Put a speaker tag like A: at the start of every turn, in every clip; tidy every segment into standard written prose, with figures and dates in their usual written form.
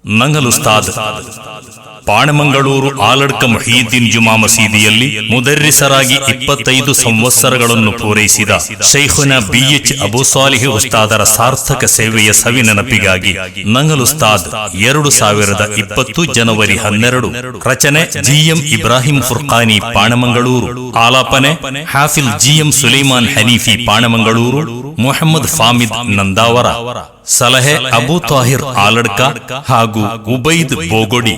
A: ನಂಗಲ್ ಉಸ್ತಾದ್ ಪಾಣಮಂಗಳೂರು ಆಲಡ್ಕ ಮುಹಿಯುದ್ದೀನ್ ಜುಮಾ ಮಸೀದಿಯಲ್ಲಿ ಮುದರ್ರಿಸರಾಗಿ 25 ಸಂವತ್ಸರಗಳನ್ನು ಪೂರೈಸಿದ ಶೈಖುನಾ BH Abu Solih ಉಸ್ತಾದರ ಸಾರ್ಥಕ ಸೇವೆಯ ಸವಿನೆನಪಿಗಾಗಿ ನಂಗಲ್ ಉಸ್ತಾದ್ 2020 ಜನವರಿ 12 ರಚನೆ GM ಇಬ್ರಾಹಿಂ ಫುರ್ಕಾನಿ ಪಾಣಮಂಗಳೂರು, ಆಲಾಪನೆ ಹಾಫಿಲ್ GM ಸುಲೈಮಾನ್ ಹನೀಫಿ ಪಾಣಮಂಗಳೂರು, ಮೊಹಮ್ಮದ್ ಫಾಮಿದ್ ನಂದಾವರ, ಸಲಹೆ ಅಬೂ ತಾಹಿರ್ ಆಲಡ್ಕ ಹಾಗೂ ಉಬೈದ್ ಬೋಗೊಡಿ.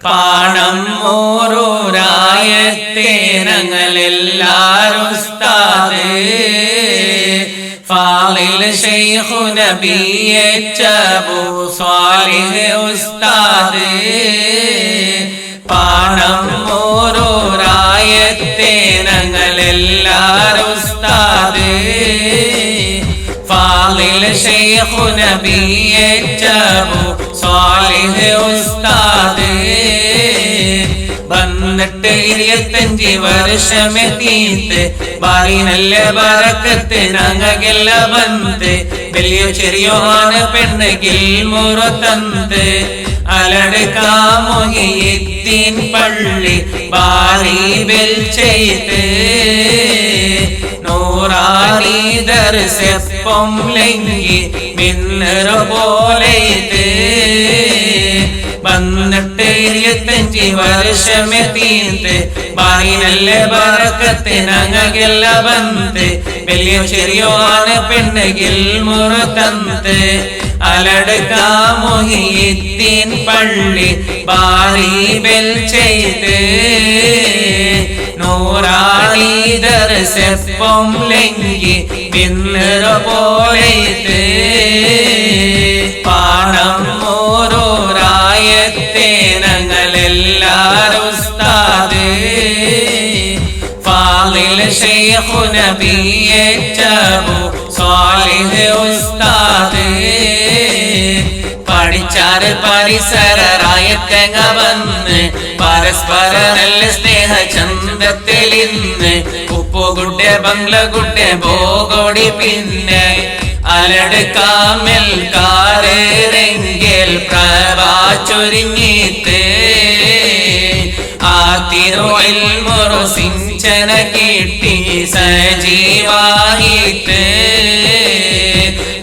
B: പാണമ്മോരൂരായത്തെ ഞങ്ങളെല്ലാരുസ്താദേ ഫാളിൽ ശൈഖുന BH അബൂ സ്വാലിഹ് ഉസ്താദേ പാണമ്മോരൂരായത്തെ ഞങ്ങളെല്ലാരുസ്താദേ ഫാളിൽ ശൈഖുന BH അബൂ സ്വാലിഹ് ഉസ്താദേ വന്നിട്ട് 25 വർഷമെത്തിയിട്ട് ബാരി നല്ല ബറക്കത്ത് ഞങ്ങൾക്കെല്ല ಬಂತೆ വലിയോ ചെറിയോ ആണ് പെണ്ണകിൽ മുറത്തന്ത് അലടക മുഹിയുദ്ദീൻ പള്ളി ബാരി ബെൽ ചെയ്ത് നൂറാനി ദർസ് പൊംലെങ്കി മിന്നറ പോലെയത് വന്നിട്ട് 25 വർഷമെത്തിയിട്ട് ബാരി നല്ല ബറക്കത്ത് ഞങ്ങൾക്കെല്ല ಬಂತೆ വലിയോ ചെറിയോ ആണ് പെണ്ണകിൽ മുറത്തന്ത് അലടക മുഹിയുദ്ദീൻ പള്ളി ബാരി ബെൽ ചെയ്ത് നൂറാനി ദർസ് പൊംലെങ്കി മിന്നറ പോലെയത് പാണമ്മോരൂരായത്തെ ഞങ്ങളെല്ലാരുസ്താദേ ഫാളിൽ ശൈഖുന BH അബൂ സ്വാലിഹ് ഉസ്താദേ പഠിച്ചാറ് പരിസരറായത്തങ്ങ വന്ന് പരസ്പര നല്ല സ്നേഹ ചന്തത്തിലിന്ന് ഉപ്പുകുട്ടെ ബംഗ്ലകുട്ടെ ബോഗോടി പിന്നെ അലടുക്കാമൽ കാരേരെങ്കിൽ പ്രഭാ ചൊരിഞ്ഞിട്ട് ആ തിരുഇൽമുറു സിഞ്ചന കിട്ടി സജീവായിട്ട്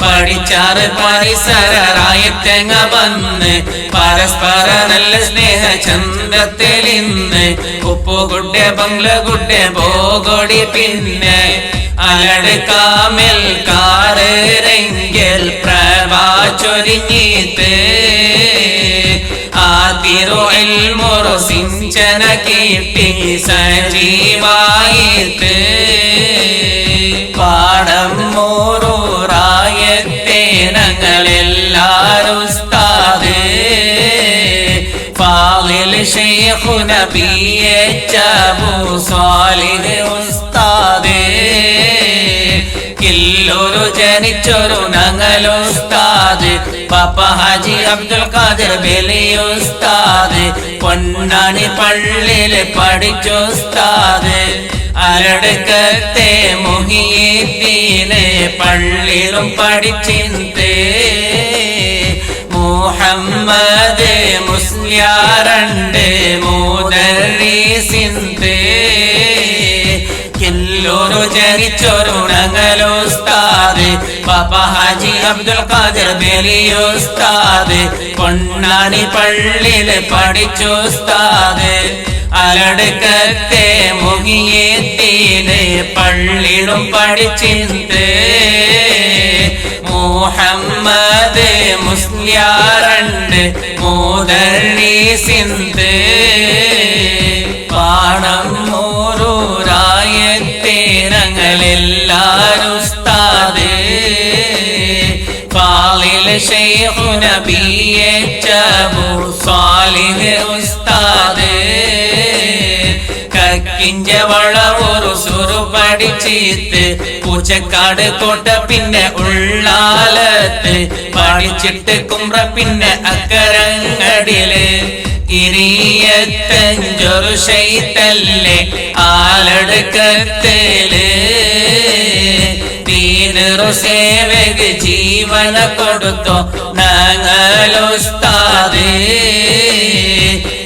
B: പഠിച്ചാറ് പരിസരറായത്തങ്ങ വന്ന് പരസ്പര നല്ല സ്നേഹ ചന്തത്തിലിന്ന് ഉപ്പുകുട്ടെ ബംഗ്ലകുട്ടെ ബോഗോടി പിന്നെ അലടുക്കാമൽ കാരേരെങ്കിൽ പ്രഭാ ചൊരിഞ്ഞിട്ട് ആ തിരുഇൽമുറു സിഞ്ചന കിട്ടി സജീവായിട്ട് പാണമ്മോരൂരായത്തെ ഞങ്ങളെല്ലാരുസ്താദേ ഫാളിൽ ശൈഖുന BH അബൂ സ്വാലിഹ് ഉസ്താദേ കില്ലൂരു ജനിച്ചൊരു ഞങ്ങളുസ്താദ് പാപ്പ ഹാജി അബ്ദുൽ ഖാദിർ ബേലിയുസ്താദ് പൊന്നാനി പള്ളിയിൽ പഠിച്ചുസ്താദ് അലടുക്കത്തെ മുഹിയുദ്ദീനെ പള്ളിയിലും പഠിച്ചിന്തേ മുഹമ്മദ് മുസ്ലിയാരണ്ട് മുദർരിസിന്തേ കില്ലൂരു ജനിച്ചൊരു ഞങ്ങളുസ്താദ് പാപ്പ ഹാജി അബ്ദുൽ ഖാദിർ ബേലിയുസ്താദ് പൊന്നാനി പള്ളിയിൽ പഠിച്ചുസ്താദ് അലടുക്കത്തെ മുഹിയുദ്ദീനെ പള്ളിയിലും പഠിച്ചിന്തേ മുഹമ്മദ് മുസ്ലിയാരണ്ട് മുദർരിസിന്തേ പാണമ്മോരൂരായത്തെ ഞങ്ങളെല്ലാരുസ്താദേ ഫാളിൽ ശൈഖുന BH അബൂ സ്വാലിഹ് ഉസ്താദേ കക്കിഞ്ച വളവൊരു സുറു പഠിച്ചിട്ട് പൂച്ചക്കാട് കോട്ട പിന്നെ ഉള്ളാലത്ത് പഠിച്ചിട്ട് കുമ്ര പിന്നെ അക്കരങ്ങടില് ഇരിയത്തഞ്ചൊരു ശൈത്തല്ലേ ആലടുക്കത്തേല് ദീനറു സേവക ജീവന കൊടുത്തോ ഞങ്ങളുസ്താദ്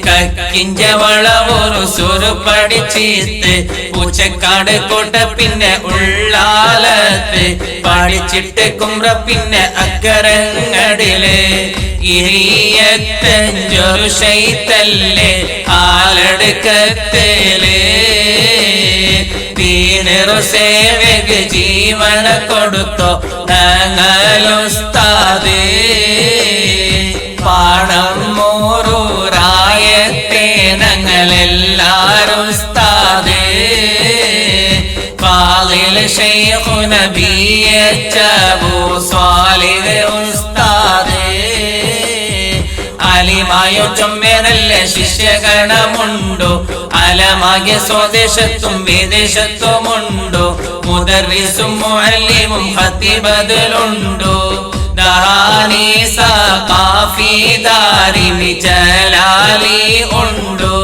B: കക്കിഞ്ചവള ഒരു സുരു പഠിച്ചിത്ത് പൂച്ചക്കാട് കോട്ട പിന്നെ ഉള്ളാലത്ത് പഠിച്ചിട്ട് കുമ്ര പിന്നെ അക്കരങ്ങടില് ഇരിയത്തഞ്ചൊരു ശൈത്തല്ലേ ആലടുക്കത്തേല് ദീനറു സേവക ജീവന കൊടുത്തോ ഞങ്ങളുസ്താദ് പാടം മൂറൂറായത്തെ ഞങ്ങളെല്ലാരും ഉസ്താദ് ഫാദിൽ ശൈഖുന ബിഎച്ച് അബൂ സ്വാലിഹ് ഉസ്താദ് അലിമായോ ചൊമ്മേനല്ല ശിഷ്യഗണമുണ്ടോ അലമാകിയ സ്വദേശത്തും വിദേശത്തുമുണ്ടോ മുദർരിസും മുഅല്ലിമും ഖതീബതിലുണ്ടോ ദാനി സഖാഫി ദാരിമി ജലാലി ഉണ്ടോ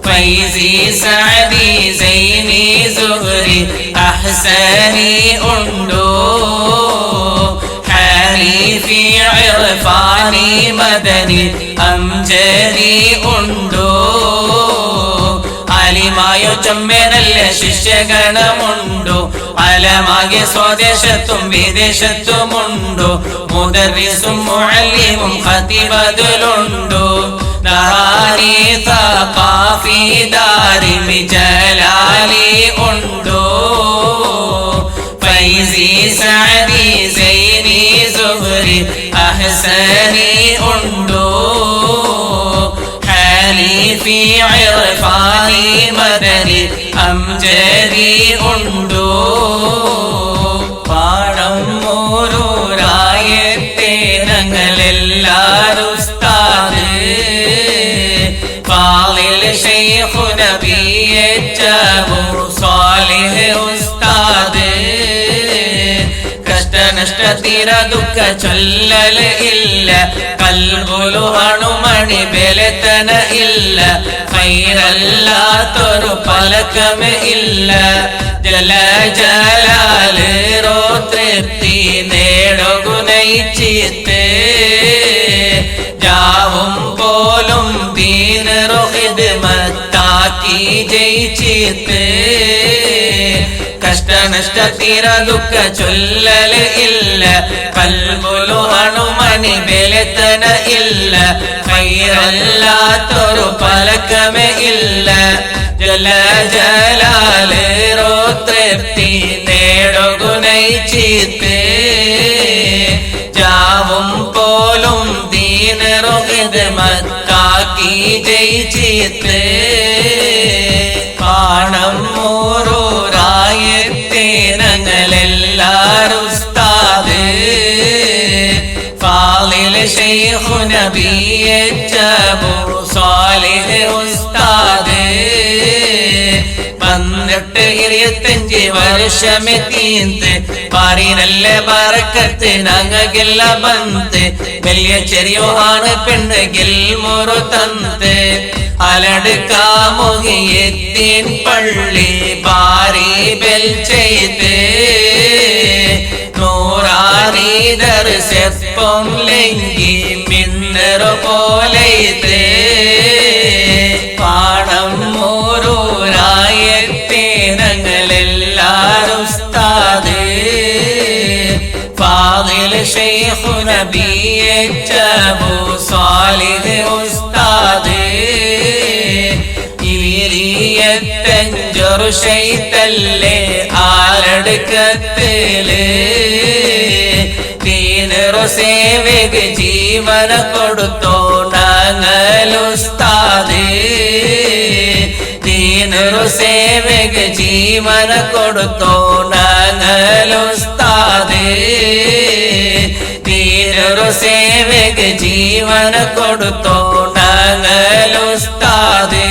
B: ഫൈസി സഅദി സൈനി സുഹരി അഹ്സനി ഉണ്ടോ ഹാരിഫി ഇർഫാനി മദനി അംജദി ഉണ്ടോ അലിമായോ ചൊമ്മേനല്ല ശിഷ്യഗണമുണ്ടോ അലമാകിയ സ്വദേശത്തും വിദേശത്തുമുണ്ടോ മുദർരിസും മുഅല്ലിമും ഖതീബതിലുണ്ടോ ദാനി സഖാഫി ദാരിമി ജലാലി ഉണ്ടോ ഫൈസി സഅദി സൈനി സുഹരി അഹ്സനി ഉണ്ടോ ഹാരിഫി ഇർഫാനി മദനി അംജദി ഉണ്ടോ പാടം മൂറൂറായത്തെ ഞങ്ങളെല്ലാരും ഉസ്താദ് ഫാദിൽ ശൈഖുന ബിഎച്ച് അബൂ സ്വാലിഹ് ഉസ്താദ് കഷ്ടനഷ്ട തീര ദുഃഖ ചൊല്ലൽ ഇല്ല കൽബുലു അണുമണി ബലത്തന ഇല്ല ഖൈറല്ലാത്തൊരു പലക്കമേ ഇല്ല ജല ജലാല് റോ തൃപ്തി നേടുകുനയിച്ചിത്ത് ജാവും പോലും ദീനറു ഖിദ്മത്താക്കി ജയിച്ചിത്ത് കഷ്ടനഷ്ട തീര ദുഃഖ ചൊല്ലൽ ഇല്ല കൽബുലു അണുമണി ബലത്തന ഇല്ല ഖൈറല്ലാത്തൊരു പലക്കമേ ഇല്ല ജല ജലാല് റോ തൃപ്തി നേടുകുനയിച്ചിത്ത് ജാവും പോലും ദീനറു ഖിദ്മത്താക്കി ജയിച്ചിത്ത് പാണം മൂറൂറായത്തെ ഞങ്ങളെല്ലാരും ഉസ്താദ് ഫാദിൽ ശൈഖുന ബിഎച്ച് അബൂ സ്വാലിഹ് ഉസ്താദ് 25 വർഷമെത്തീന്ത് പാറി നല്ല ബറക്കത്ത് ഞങ്ങൾക്കെല്ല ബന്ത് വലിയ ചെറിയോ ആണ് പെണ്ണുകിൽ മുറു തന്ത് അലടുക്കാമുകിയെത്തിൻ പള്ളി പാരി ബെൽ ചെയ്ത് നൂറാറി ദർശപ്പം ലംഘി മിന്നറു പോലെ പാടം മൂറൂറായത്തെ ഞങ്ങളെല്ലാരും ഉസ്താദ് ഫാദിൽ ശൈഖുന ബിഎച്ച് അബൂ സ്വാലിഹ് ഉസ്താദ് 25 ശൈത്തല്ലേ ആലടുക്കത്തില് ദീനറു സേവക ജീവന കൊടുത്തോ ഞങ്ങളുസ്താദ് ദീനറു സേവക ജീവന കൊടുത്തോ ഞങ്ങളുസ്താദ് ദീനറു സേവക ജീവന കൊടുത്തോ ഞങ്ങളുസ്താദ്